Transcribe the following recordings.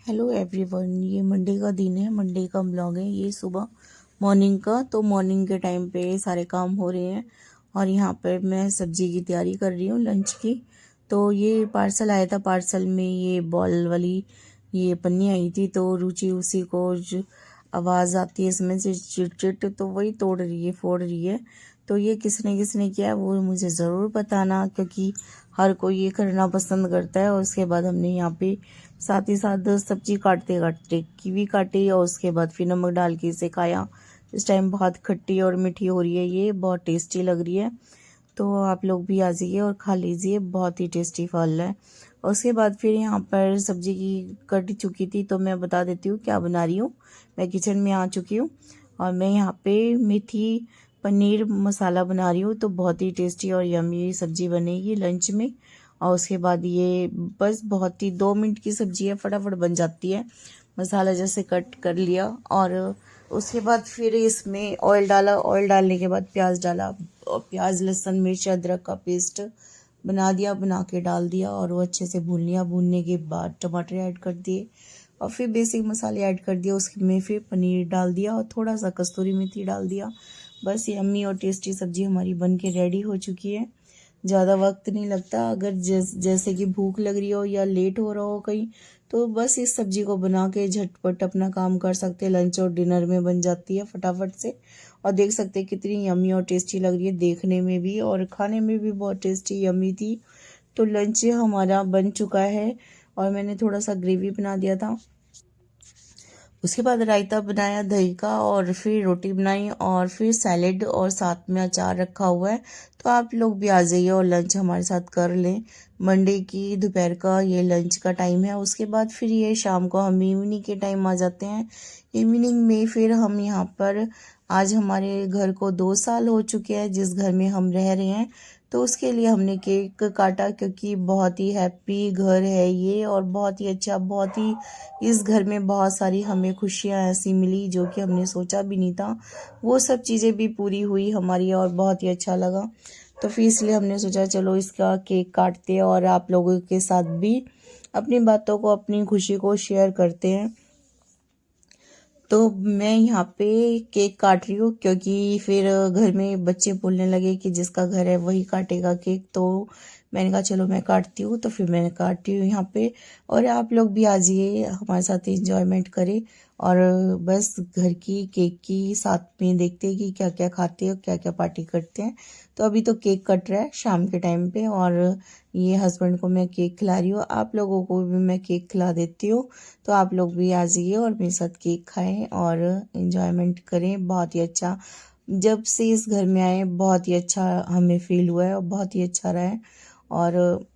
Hello everyone, ये Monday का दिन है। मंडे का ब्लॉग है ये, सुबह मॉर्निंग का। तो मॉर्निंग के टाइम पे सारे काम हो रहे हैं और यहाँ पर मैं सब्जी की तैयारी कर रही हूँ लंच की। तो ये पार्सल आया था, पार्सल में ये बॉल वाली ये पन्नी आई थी। तो रुचि उसी को जो आवाज़ आती है इसमें से चिट चिट, तो वही तोड़ रही है, फोड़ रही है। तो ये किसने किसने किया है वो मुझे ज़रूर बताना, क्योंकि हर कोई ये करना पसंद करता है। और उसके बाद हमने यहाँ पे साथ ही साथ सब्जी काटते काटते कीवी काटी और उसके बाद फिर नमक डाल के इसे खाया। इस टाइम बहुत खट्टी और मीठी हो रही है, ये बहुत टेस्टी लग रही है। तो आप लोग भी आ जाइए और खा लीजिए, बहुत ही टेस्टी फल है। और उसके बाद फिर यहाँ पर सब्जी की कट चुकी थी, तो मैं बता देती हूँ क्या बना रही हूँ। मैं किचन में आ चुकी हूँ और मैं यहाँ पे मेथी पनीर मसाला बना रही हूँ। तो बहुत ही टेस्टी और यम्मी सब्जी बनेगी लंच में। और उसके बाद ये बस बहुत ही 2 मिनट की सब्जी है, फटाफट बन जाती है। मसाला जैसे कट कर लिया और उसके बाद फिर इसमें ऑयल डाला। ऑयल डालने के बाद प्याज डाला और प्याज लहसुन मिर्च अदरक का पेस्ट बना दिया, बना के डाल दिया और वो अच्छे से भून लिया। भूनने के बाद टमाटर ऐड कर दिए और फिर बेसिक मसाले ऐड कर दिया। उसमें फिर पनीर डाल दिया और थोड़ा सा कस्तूरी मेथी डाल दिया। बस ये यम्मी और टेस्टी सब्जी हमारी बन के रेडी हो चुकी है। ज़्यादा वक्त नहीं लगता। अगर जैसे कि भूख लग रही हो या लेट हो रहा हो कहीं, तो बस इस सब्जी को बना के झटपट अपना काम कर सकते हैं। लंच और डिनर में बन जाती है फटाफट से। और देख सकते हैं कितनी यम्मी और टेस्टी लग रही है, देखने में भी और खाने में भी बहुत टेस्टी यम्मी थी। तो लंच हमारा बन चुका है और मैंने थोड़ा सा ग्रेवी बना दिया था। उसके बाद रायता बनाया दही का और फिर रोटी बनाई और फिर सैलेड और साथ में अचार रखा हुआ है। तो आप लोग भी आ जाइए और लंच हमारे साथ कर लें। मंडे की दोपहर का ये लंच का टाइम है। उसके बाद फिर ये शाम को हम इवनिंग के टाइम आ जाते हैं। इवनिंग में फिर हम यहाँ पर आज हमारे घर को 2 साल हो चुके हैं जिस घर में हम रह रहे हैं। तो उसके लिए हमने केक काटा, क्योंकि बहुत ही हैप्पी घर है ये और बहुत ही अच्छा, बहुत ही इस घर में बहुत सारी हमें खुशियाँ ऐसी मिली जो कि हमने सोचा भी नहीं था। वो सब चीज़ें भी पूरी हुई हमारी और बहुत ही अच्छा लगा। तो फिर इसलिए हमने सोचा चलो इसका केक काटते हैं और आप लोगों के साथ भी अपनी बातों को, अपनी खुशी को शेयर करते हैं। तो मैं यहाँ पे केक काट रही हूँ, क्योंकि फिर घर में बच्चे बोलने लगे कि जिसका घर है वही काटेगा केक। तो मैंने कहा चलो मैं काटती हूँ। तो फिर मैंने काटी हूँ यहाँ पे। और आप लोग भी आ जाइए हमारे साथ इंजॉयमेंट करें। और बस घर की केक की साथ में देखते हैं कि क्या क्या खाते हैं और क्या क्या पार्टी करते हैं। तो अभी तो केक कट रहा है शाम के टाइम पे और ये हस्बैंड को मैं केक खिला रही हूँ। आप लोगों को भी मैं केक खिला देती हूँ। तो आप लोग भी आ जाइए और मेरे साथ केक खाएं और एंजॉयमेंट करें। बहुत ही अच्छा, जब से इस घर में आए बहुत ही अच्छा हमें फील हुआ है और बहुत ही अच्छा रहा है। और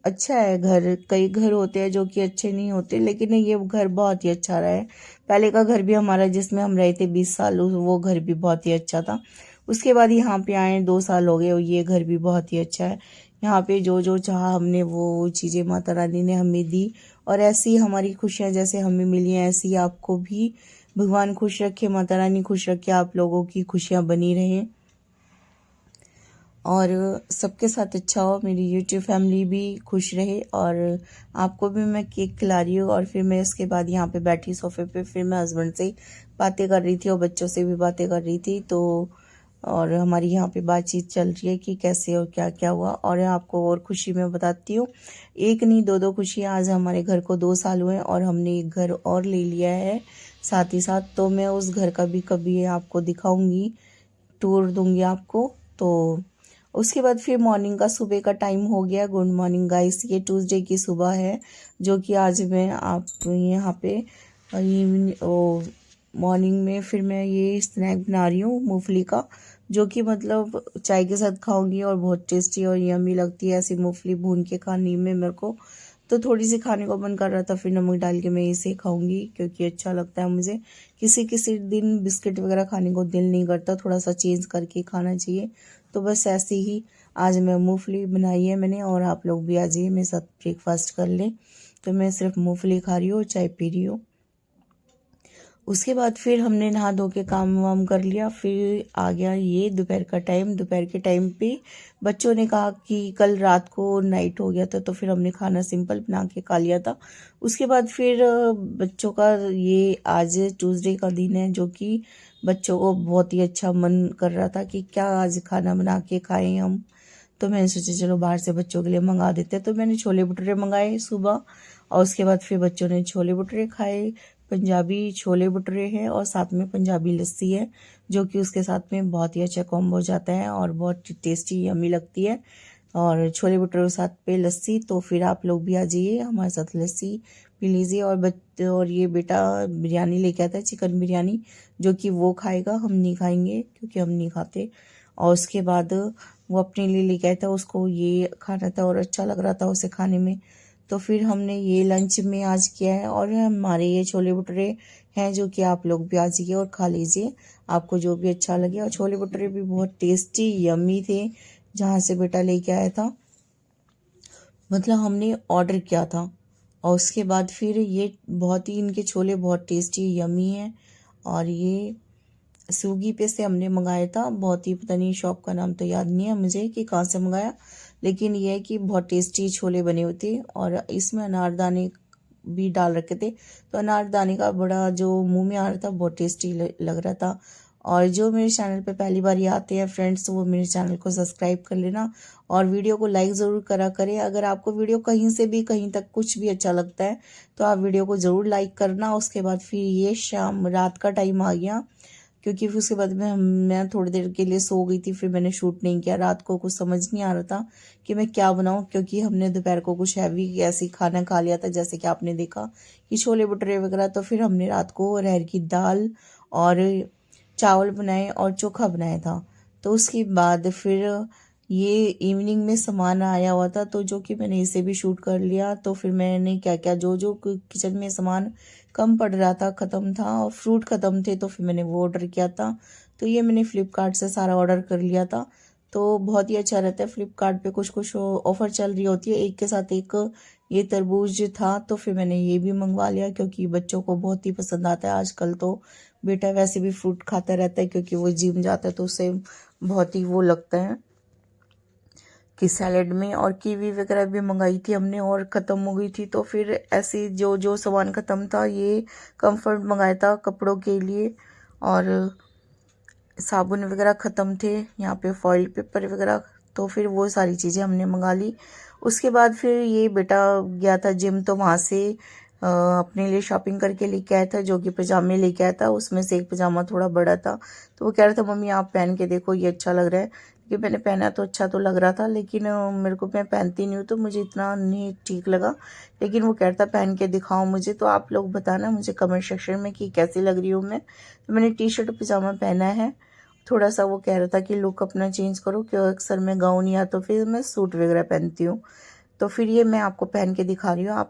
अच्छा है घर। कई घर होते हैं जो कि अच्छे नहीं होते, लेकिन ये घर बहुत ही अच्छा रहा है। पहले का घर भी हमारा जिसमें हम रहे थे 20 साल, वो घर भी बहुत ही अच्छा था। उसके बाद यहाँ पे आए 2 साल हो गए और ये घर भी बहुत ही अच्छा है। यहाँ पे जो जो चाहा हमने वो चीज़ें माता रानी ने हमें दी। और ऐसी हमारी खुशियाँ जैसे हमें मिली हैं ऐसी आपको भी भगवान खुश रखे, माता रानी खुश रखे, आप लोगों की खुशियाँ बनी रहें और सबके साथ अच्छा हो, मेरी यूट्यूब फैमिली भी खुश रहे। और आपको भी मैं केक खिला रही हूँ। और फिर मैं उसके बाद यहाँ पे बैठी सोफे पे, फिर मैं हस्बैंड से बातें कर रही थी और बच्चों से भी बातें कर रही थी। तो और हमारी यहाँ पे बातचीत चल रही है कि कैसे और क्या क्या हुआ। और आपको और खुशी में बताती हूँ, एक नहीं दो दो खुशियाँ। आज हमारे घर को 2 साल हुए और हमने एक घर और ले लिया है साथ ही साथ। तो मैं उस घर का भी कभी आपको दिखाऊंगी, टूर दूंगी आपको। तो उसके बाद फिर मॉर्निंग का, सुबह का टाइम हो गया। गुड मॉर्निंग गाइस, ये ट्यूसडे की सुबह है जो कि आज मैं आप यहाँ पे मॉर्निंग में फिर मैं ये स्नैक बना रही हूँ मूंगफली का, जो कि मतलब चाय के साथ खाऊंगी और बहुत टेस्टी और यम्मी लगती है ऐसी मूंगफली भून के खाने में मेरे को। तो थोड़ी सी खाने को मन कर रहा था, फिर नमक डाल के मैं इसे खाऊंगी क्योंकि अच्छा लगता है मुझे। किसी किसी दिन बिस्किट वगैरह खाने को दिल नहीं करता, थोड़ा सा चेंज करके खाना चाहिए। तो बस ऐसे ही आज मैं मूंगफली बनाई है मैंने और आप लोग भी आ जाइए मेरे साथ ब्रेकफास्ट कर लें। तो मैं सिर्फ मूंगफली खा रही हूँ और चाय पी रही हूँ। उसके बाद फिर हमने नहा धो के काम वाम कर लिया। फिर आ गया ये दोपहर का टाइम। दोपहर के टाइम पे बच्चों ने कहा कि कल रात को नाइट हो गया था, तो फिर हमने खाना सिंपल बना के खा लिया था। उसके बाद फिर बच्चों का ये आज ट्यूसडे का दिन है, जो कि बच्चों को बहुत ही अच्छा मन कर रहा था कि क्या आज खाना बना के खाएं हम। तो मैंने सोचा चलो बाहर से बच्चों के लिए मंगा देते हैं। तो मैंने छोले भटूरे मंगाए सुबह, और उसके बाद फिर बच्चों ने छोले भटूरे खाए। पंजाबी छोले भटूरे हैं और साथ में पंजाबी लस्सी है, जो कि उसके साथ में बहुत ही अच्छा कॉम्बो हो जाता है और बहुत टेस्टी यम्मी लगती है। और छोले भटूरे के साथ पे लस्सी, तो फिर आप लोग भी आ जाइए हमारे साथ लस्सी पी लीजिए। और ये बेटा बिरयानी लेके आता है, चिकन बिरयानी, जो कि वो खाएगा, हम नहीं खाएंगे क्योंकि हम नहीं खाते। और उसके बाद वो अपने लिए लेके आया था, उसको ये खाना था और अच्छा लग रहा था उसे खाने में। तो फिर हमने ये लंच में आज किया है, और हमारे ये छोले भटूरे हैं, जो कि आप लोग भी आ जाइए और खा लीजिए, आपको जो भी अच्छा लगे। और छोले भटूरे भी बहुत टेस्टी यम्मी थे जहाँ से बेटा लेके आया था, मतलब हमने ऑर्डर किया था। और उसके बाद फिर ये बहुत ही, इनके छोले बहुत टेस्टी यम्मी हैं। और ये स्विगी पे से हमने मंगाया था, बहुत ही, पता नहीं शॉप का नाम तो याद नहीं है मुझे कि कहाँ से मंगाया, लेकिन ये है कि बहुत टेस्टी छोले बने होते। और इसमें अनारदाने भी डाल रखे थे, तो अनारदाने का बड़ा जो मुंह में आ रहा था, बहुत टेस्टी लग रहा था। और जो मेरे चैनल पे पहली बार आते हैं फ्रेंड्स, वो मेरे चैनल को सब्सक्राइब कर लेना और वीडियो को लाइक ज़रूर करा करें। अगर आपको वीडियो कहीं से भी कहीं तक कुछ भी अच्छा लगता है तो आप वीडियो को ज़रूर लाइक करना। उसके बाद फिर ये शाम रात का टाइम आ गया, क्योंकि फिर उसके बाद में मैं थोड़ी देर के लिए सो गई थी, फिर मैंने शूट नहीं किया। रात को कुछ समझ नहीं आ रहा था कि मैं क्या बनाऊं, क्योंकि हमने दोपहर को कुछ हैवी ऐसी खाना खा लिया था, जैसे कि आपने देखा कि छोले भटूरे वगैरह। तो फिर हमने रात को अरहर की दाल और चावल बनाए और चोखा बनाया था। तो उसके बाद फिर ये इवनिंग में सामान आया हुआ था, तो जो कि मैंने इसे भी शूट कर लिया। तो फिर मैंने क्या क्या जो जो किचन में सामान कम पड़ रहा था, ख़त्म था, और फ्रूट ख़त्म थे, तो फिर मैंने वो ऑर्डर किया था। तो ये मैंने फ़्लिपकार्ट से सारा ऑर्डर कर लिया था। तो बहुत ही अच्छा रहता है, फ़्लिपकार्ट पे कुछ कुछ ऑफ़र चल रही होती है, एक के साथ एक। ये तरबूज था, तो फिर मैंने ये भी मंगवा लिया, क्योंकि बच्चों को बहुत ही पसंद आता है आजकल। तो बेटा वैसे भी फ्रूट खाता रहता है, क्योंकि वो जिम जाता है, तो उसे बहुत ही वो लगता है कि सैलेड में। और कीवी वगैरह भी मंगाई थी हमने और ख़त्म हो गई थी, तो फिर ऐसे जो जो सामान ख़त्म था, ये कंफर्ट मंगाया था कपड़ों के लिए, और साबुन वगैरह ख़त्म थे, यहाँ पे फॉइल पेपर वगैरह, तो फिर वो सारी चीज़ें हमने मंगा ली। उसके बाद फिर ये बेटा गया था जिम, तो वहाँ से अपने लिए शॉपिंग करके लेके आया था, जो कि पजामे लेके आया था। उसमें से एक पजामा थोड़ा बड़ा था, तो वो कह रहा था मम्मी आप पहन के देखो, ये अच्छा लग रहा है। कि मैंने पहना तो अच्छा तो लग रहा था, लेकिन मेरे को, मैं पहनती नहीं हूँ तो मुझे इतना नहीं ठीक लगा। लेकिन वो कहता पहन के दिखाओ मुझे, तो आप लोग बताना मुझे कमेंट सेक्शन में कि कैसी लग रही हूँ मैं। तो मैंने टी शर्ट पजामा पहना है। थोड़ा सा वो कह रहा था कि लुक अपना चेंज करो, क्यों अक्सर मैं गाउन या तो फिर मैं सूट वगैरह पहनती हूँ। तो फिर ये मैं आपको पहन के दिखा रही हूँ। आप